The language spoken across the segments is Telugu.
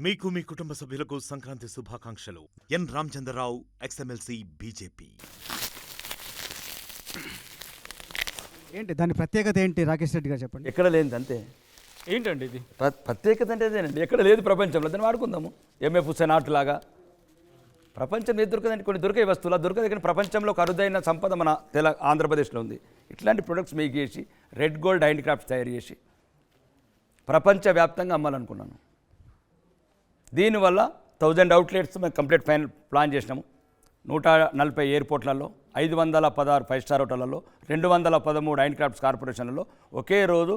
మీకు మీ కుటుంబ సభ్యులకు సంక్రాంతి శుభాకాంక్షలు. ఎన్ రామచంద్రరావు, ఎక్స్ఎమ్మెల్సీ, బీజేపీ. ఏంటి దాని ప్రత్యేకత ఏంటి రాకేష్ రెడ్డి గారు చెప్పండి. ఎక్కడ లేనిది అంతే. ఏంటండి ఇది ప్రత్యేకత అంటే అదేనండి, ఎక్కడ లేదు ప్రపంచంలో. దాన్ని వాడుకుందాము. ఎంఎఫ్ హుస్సేన్ ఆర్ట్ లాగా ప్రపంచం ఏది దొరకదండి, కొన్ని దొరికే వస్తువులు దొరకదు. కానీ ప్రపంచంలో ఒక అరుదైన సంపద మన ఆంధ్రప్రదేశ్లో ఉంది. ఇట్లాంటి ప్రొడక్ట్స్ మేక్ చేసి రెడ్ గోల్డ్ హ్యాండిక్రాఫ్ట్స్ తయారు చేసి ప్రపంచవ్యాప్తంగా అమ్మాలనుకున్నాను. దీనివల్ల 1000 అవుట్లెట్స్ మేము కంప్లీట్ ఫైనల్ ప్లాన్ చేసినాము. 140 ఎయిర్పోర్ట్లలో, 516 5 స్టార్ హోటళ్లలో, 213 హ్యాండిక్రాఫ్ట్స్ కార్పొరేషన్లలో ఒకే రోజు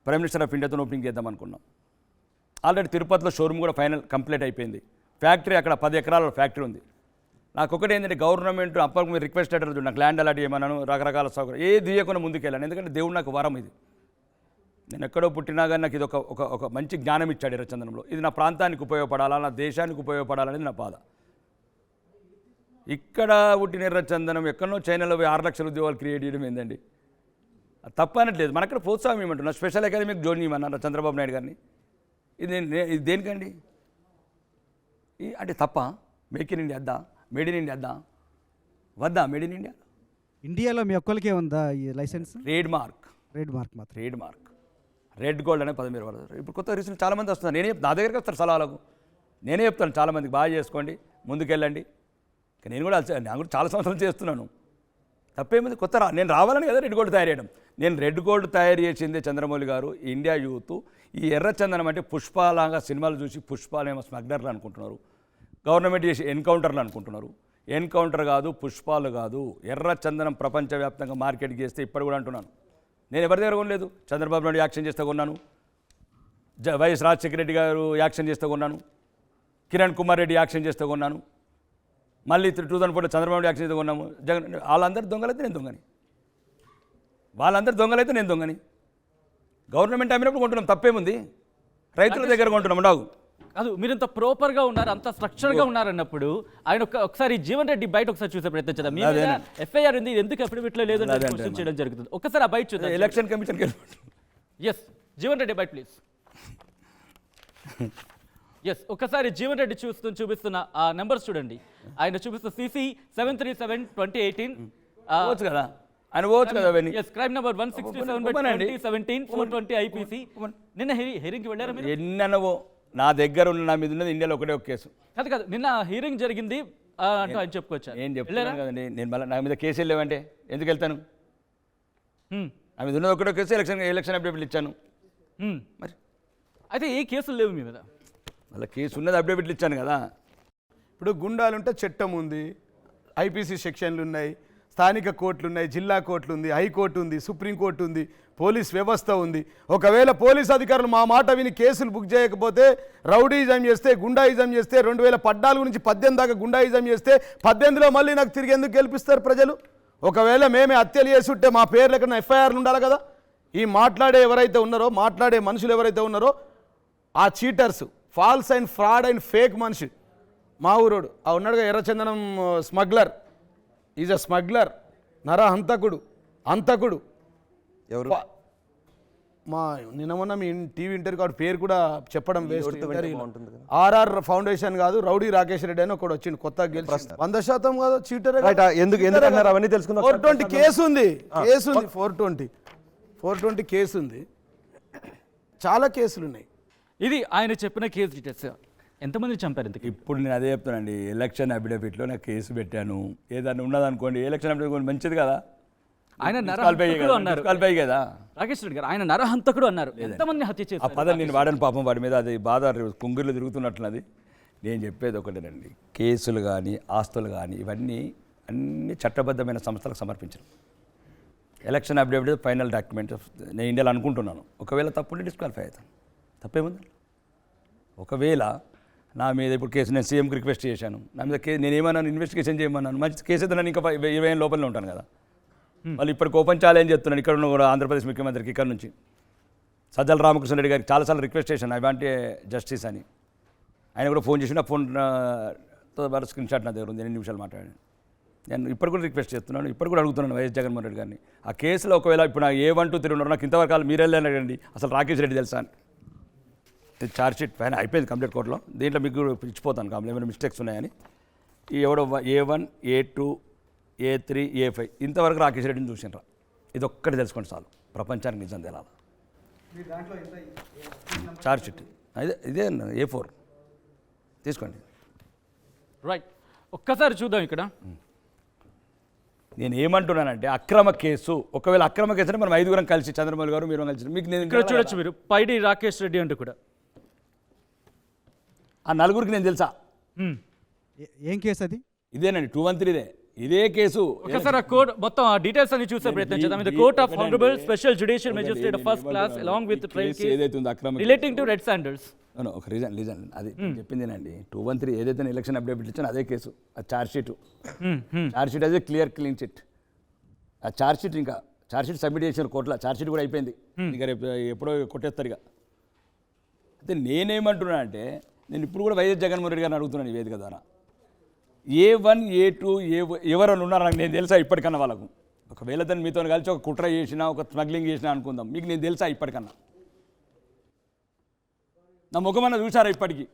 ప్రైమ్ మినిస్టర్ ఆఫ్ ఇండియాతో ఓపెనింగ్ చేద్దాం అనుకున్నాం. ఆల్రెడీ తిరుపతిలో షోరూమ్ కూడా ఫైనల్ కంప్లీట్ అయిపోయింది. ఫ్యాక్టరీ అక్కడ 10 ఎకరాల ఫ్యాక్టరీ ఉంది. నాకు ఒకటి ఏంటంటే గవర్నమెంట్ అప్పటికి మీరు రిక్వెస్ట్ లెటర్ నాకు ల్యాండ్ అలాట్ చేయమన్నాను, రకరకాల సౌకర్యం ఏది తీయకుండా ముందుకెళ్ళాను. ఎందుకంటే దేవుడు నాకు వరం ఇది. నేను ఎక్కడో పుట్టినా కానీ నాకు ఇది ఒక మంచి జ్ఞానం ఇచ్చాడు ఎర్రచందనంలో. ఇది నా ప్రాంతానికి ఉపయోగపడాలా, నా దేశానికి ఉపయోగపడాలనేది నా బాధ. ఇక్కడ పుట్టిన ఎర్రచందనం ఎక్కడో చైనాలో 6 లక్షల ఉద్యోగాలు క్రియేట్ చేయడం ఏందండి? అది తప్పనట్లేదు. మన అక్కడ ప్రోత్సాహం ఏమంటున్నా, స్పెషల్ అకాడమిక్ జోన్ ఇవ్వమన్నారు చంద్రబాబు నాయుడు గారిని. ఇది దేనికండి? అంటే తప్ప మేక్ ఇన్ ఇండియా వద్దా, మేడ్ ఇన్ ఇండియా వద్దా? వద్దా మేడ్ ఇన్ ఇండియా? ఇండియాలో మీ ఒక్కరికే ఉందా ఈ లైసెన్స్? ట్రేడ్ మార్క్ మాత్రం ట్రేడ్ మార్క్ రెడ్ గోల్డ్ అనే పదం మీరు వాడతారు. ఇప్పుడు కొత్త రీసెంట్ చాలామంది వస్తున్నారు. నా దగ్గరికి వస్తారు సలహాలకు. నేనే చెప్తాను చాలామందికి, బాగా చేసుకోండి, ముందుకెళ్ళండి. నేను కూడా చాలా సంవత్సరాలు చేస్తున్నాను. తప్పేముంది? నేను రావాలని కదా రెడ్ గోల్డ్ తయారు చేయడం. నేను రెడ్ గోల్డ్ తయారు చేసిందే చంద్రమౌళి గారు, ఇండియా యూత్. ఈ ఎర్రచందనం అంటే పుష్పాలాగా సినిమాలు చూసి పుష్పాలేమో స్మగ్లర్లు అనుకుంటున్నారు, గవర్నమెంట్ చేసి ఎన్కౌంటర్లు అనుకుంటున్నారు. ఎన్కౌంటర్ కాదు, పుష్పాలు కాదు. ఎర్రచందనం ప్రపంచవ్యాప్తంగా మార్కెట్ చేస్తే ఇప్పుడు కూడా అంటున్నాను. నేను ఎవరి దగ్గర కొనలేదు. చంద్రబాబు నాయుడు యాక్షన్ చేస్తే కొన్నాను, వైఎస్ రాజశేఖర రెడ్డి గారు యాక్షన్ చేస్తే కొన్నాను, కిరణ్ కుమార్ రెడ్డి యాక్షన్ చేస్తే కొన్నాను, మళ్ళీ 2004 చంద్రబాబు యాక్షన్ చేస్తే కొన్నాము. జగన్ వాళ్ళందరూ దొంగలైతే నేను దొంగని, వాళ్ళందరూ దొంగలైతే నేను దొంగని. గవర్నమెంట్ అమ్మినప్పుడు కొంటున్నాం, తప్పేముంది? రైతుల దగ్గర కొంటున్నాం. డాగు కాదు, మీరు ఇంత ప్రాపర్గా ఉన్నారు, అంత స్ట్రక్చర్గా ఉన్నారన్నప్పుడు ఆయన ఒకసారి జీవన్ రెడ్డి బయట ఒకసారి చూసే ప్రయత్నం చేద్దాం. మీ ఎఫ్ఐఆర్ ఉంది, ఎందుకు అఫిడవిట్లో లేదు క్వశ్చన్ చేయడం జరుగుతుంది. ఒకసారి ఆ బయట చూద్దాం. ఎలక్షన్ కమిషన్కి ఎస్ జీవన్ రెడ్డి బయట ప్లీజ్. ఎస్ ఒకసారి జీవన్ రెడ్డి చూపిస్తున్న ఆ నెంబర్స్ చూడండి. ఆయన చూపిస్తున్న CC 737-2018 పోవచ్చు కదా, ఆయన పోవచ్చు కదా. Crime number 167/2017 420 IPC. నిన్న హెరింగ్కి వెళ్ళారా మీరు? ఎన్ననవో నా దగ్గర ఉన్న, నా మీద ఉన్నది ఇండియాలో ఒకటే ఒక కేసు. కాదు నిన్న హీరింగ్ జరిగింది అంటూ ఆయన చెప్పుకోవచ్చా? ఏం చెప్తాను కదండి. నేను మళ్ళీ నా మీద కేసు వెళ్ళామంటే ఎందుకు వెళ్తాను? నా మీద ఉన్నది ఒకటే కేసు, ఎలక్షన్ అప్డేట్లు ఇచ్చాను. మరి అయితే ఏ కేసులు లేవు మీ మీద? మళ్ళీ కేసు ఉన్నది, అప్డేట్లు ఇచ్చాను కదా. ఇప్పుడు గుండాలుంటే చట్టం ఉంది, IPC సెక్షన్లు ఉన్నాయి, స్థానిక కోర్టులు ఉన్నాయి, జిల్లా కోర్టులు ఉంది, హైకోర్టు ఉంది, సుప్రీంకోర్టు ఉంది, పోలీస్ వ్యవస్థ ఉంది. ఒకవేళ పోలీస్ అధికారులు మా మాట విని కేసులు బుక్ చేయకపోతే, రౌడీజం చేస్తే, గుండాయిజం చేస్తే, 2014 నుంచి 18 దాకా గుండాయిజం చేస్తే 18లో మళ్ళీ నాకు తిరిగి ఎందుకు గెలిపిస్తారు ప్రజలు? ఒకవేళ మేమే హత్యలు చేసి ఉంటే మా పేర్లు ఎక్కడ FIRలు ఉండాలి కదా. ఈ మాట్లాడే మనుషులు ఎవరైతే ఉన్నారో ఆ cheaters, false and fraud and fake మనిషి మా ఊరోడు ఉన్నాడుగా, ఎర్రచందనం స్మగ్లర్, ఈజ్ అ స్మగ్లర్, హంతకుడు. ఎవరు? మా నిన్న మొన్న మీ టీవీ ఇంటర్వ్యూ పేరు కూడా చెప్పడం వేస్ట్. RR ఫౌండేషన్ కాదు, రౌడీ రాకేష్ రెడ్డి అని ఒకడు వచ్చిండు కొత్తగా గెలిచి 100% కాదు, చీటర్. ఎందుకు అవన్నీ తెలుసుకుందాం. 420 కేసు ఉంది, 420 కేసు ఉంది. చాలా కేసులు ఉన్నాయి. ఇది ఆయన చెప్పిన కేసు డీటెయిల్స్. ఎంతమంది చంపారు ఇంతకు? ఇప్పుడు నేను అదే చెప్తానండి. ఎలక్షన్ అఫిడవిట్లో నాకు కేసు పెట్టాను. ఏదన్నా ఉన్నదనుకోండి, ఎలక్షన్ అఫిడవిట్ మంచిది కదా. ఆయన నరహంతకుడు అన్నారు కదా రాకేష్ రెడ్డి గారు. ఆయన నరహంతకుడు అన్నారు. ఎంతమంది హత్య చేశారు? ఆ పదం నేను వాడని పాపం, వాడి మీద అది బాధ కుంగిర్లు తిరుగుతున్నట్లున్నది. నేను చెప్పేది ఒకటేనండి, కేసులు కానీ ఆస్తులు కానీ ఇవన్నీ అన్ని చట్టబద్ధమైన సంస్థలకు సమర్పించరు. ఎలక్షన్ అఫిడవిట్ ఫైనల్ డాక్యుమెంట్ నేను ఇండియాలో అనుకుంటున్నాను. ఒకవేళ తప్పుంటే డిస్క్వాలిఫై అవుతాను, తప్పేముంది? ఒకవేళ నా మీద ఇప్పుడు కేసు, నేను సీఎంకి రిక్వెస్ట్ చేశాను, నా మీద నేను ఏమన్నాను, ఇన్వెస్టిగేషన్ చేయమన్నాను. మంచి కేసు అయితే నేను ఇంకా 20 ఏళ్ళ లోపలనే ఉంటాను కదా. వాళ్ళు ఇప్పటికి ఓపెన్ ఛాలెంజ్ చెప్తున్నాను. ఇక్కడ ఉన్న కూడా ఆంధ్రప్రదేశ్ ముఖ్యమంత్రికి ఇక్కడ నుంచి సజ్జల రామకృష్ణ రెడ్డి గారికి చాలాసార్లు రిక్వెస్ట్ చేశాను, ఐ వాంట్ జస్టిస్ అని. ఆయన కూడా ఫోన్ చేసి, నా ఫోన్తో బాగా స్క్రీన్ షాట్ నా దగ్గర ఉంది, 2 నిమిషాలు మాట్లాడాను. నేను ఇప్పుడు కూడా రిక్వెస్ట్ చేస్తున్నాను, ఇప్పుడు కూడా అడుగుతున్నాను వైఎస్ జగన్మోహన్ రెడ్డి గారిని. ఆ కేసులో ఒకవేళ ఇప్పుడు నాకు A1 2 3 ఉన్నారు, నాకు ఇంతవరకు మీరెళ్ళండి అసలు రాకేష్ రెడ్డి తెలుసా అని. ఛార్జ్ షీట్ పైన అయిపోయింది కంప్లీట్ కోర్టులో. దీంట్లో మీకు ఇచ్చిపోతాను కంప్లీట్ ఏమైనా మిస్టేక్స్ ఉన్నాయని. ఈ ఎవడో A1, A2, A3, A5 ఇంతవరకు రాకేష్ రెడ్డిని చూసినరా. ఇది ఒక్కటి తెలుసుకోండి చాలు, ప్రపంచానికి నిజం తెలాలి. ఛార్జ్ షీట్ ఇదే A4 తీసుకోండి. రైట్, ఒక్కసారి చూద్దాం ఇక్కడ. నేను ఏమంటున్నానంటే అక్రమ కేసు, ఒకవేళ అక్రమ కేసు అంటే మనం 5గురం కలిసి చంద్రబాబు గారు మీరు కలిసి మీకు నేను ఇక్కడ చూడొచ్చు మీరు పైడి రాకేష్ రెడ్డి అంటూ కూడా. ఆ నలుగురికి నేను తెలుసా. ఏం కేసు అది? ఇదేనండి 213 ఇదే కేసు. ఒకసారి ఆ కోర్ట్ మొత్తం ఆ డీటెయిల్స్ అన్ని చూసే ప్రయత్నం చేద్దాం. ఇది court of honourable special judicial magistrate of first class along with trial case ఏదైతే ఉందో అక్రమ రిలేటింగ్ టు రెడ్ శాండల్స్. ఒక రీజన్ అది చెప్పిందేనండి. 213 ఏదైతే ఎలక్షన్ అప్డేట్ ఇచ్చానో అదే కేసు. ఆ ఛార్జ్ షీట్ అదే క్లీన్ చిట్. ఆ ఛార్జ్ షీట్ ఇంకా ఛార్జ్ షీట్ సబ్మిట్ చేసిన కోర్టులో ఛార్జ్ షీట్ కూడా అయిపోయింది. ఇంకా రేపు ఎప్పుడో కొట్టేస్తారు ఇక. అయితే నేనేమంటున్నా అంటే నేను ఇప్పుడు కూడా వైఎస్ జగన్మోహన్ రెడ్డి గారిని అడుగుతున్నాను ఈ వేదిక ద్వారా. A1, A2 ఎవరైనా ఉన్నారా నాకు నేను తెలుసా ఇప్పటికన్నా వాళ్ళకు? ఒకవేళ దాన్ని మీతో కలిసి ఒక కుట్ర చేసినా ఒక స్మగ్లింగ్ చేసినా అనుకుందాం, మీకు నేను తెలుసా ఇప్పటికన్నా? నా ముఖమన్నా చూసారా ఇప్పటికీ?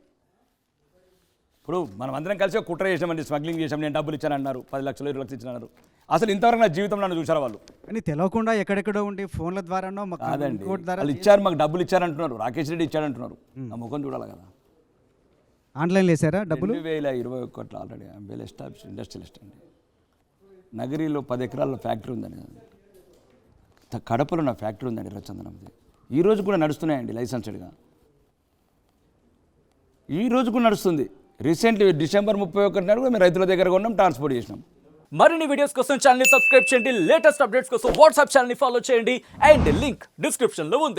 ఇప్పుడు మనం అందరం కలిసి ఒక కుట్ర చేసామండి, స్మగ్లింగ్ చేసాం, నేను డబ్బులు ఇచ్చానన్నారు, 10 లక్షలు 20 లక్షలు ఇచ్చానన్నారు. అసలు ఇంతవరకు నా జీవితంలో నన్ను చూసారా వాళ్ళు? కానీ తెలియకుండా ఎక్కడెక్కడో ఉండి ఫోన్ల ద్వారానో కాదండి, కోర్టు ద్వారా వాళ్ళు ఇచ్చారు, మాకు డబ్బులు ఇచ్చారంటున్నారు, రాకేష్ రెడ్డి ఇచ్చారంటున్నారు. నా ముఖం చూడాలి కదా. ఆన్లైన్లో వేసారా డబ్బులు? 2021 ఆల్రెడీ వెల్ ఎస్టాబ్లిష్ ఇండస్ట్రియలిస్ట్ అండి. నగరిలో 10 ఎకరాల్లో ఫ్యాక్టరీ ఉందండి. కడపలో నా ఫ్యాక్టరీ ఉందండి రచందనంది. ఈ రోజు కూడా నడుస్తున్నాయండి లైసెన్స్డ్గా. ఈ రోజు కూడా నడుస్తుంది. రీసెంట్లీ December 31 నాడు మేము రైతుల దగ్గర కొన్నాం, ట్రాన్స్పోర్ట్ చేసినాం. మరిన్ని వీడియోస్ కోసం ఛానల్ ని సబ్స్క్రైబ్ చేయండి, లేటెస్ట్ అప్డేట్స్ కోసం వాట్సాప్ ఛానల్ ని ఫాలో చేయండి అండ్ లింక్ డిస్క్రిప్షన్ లో ఉంది.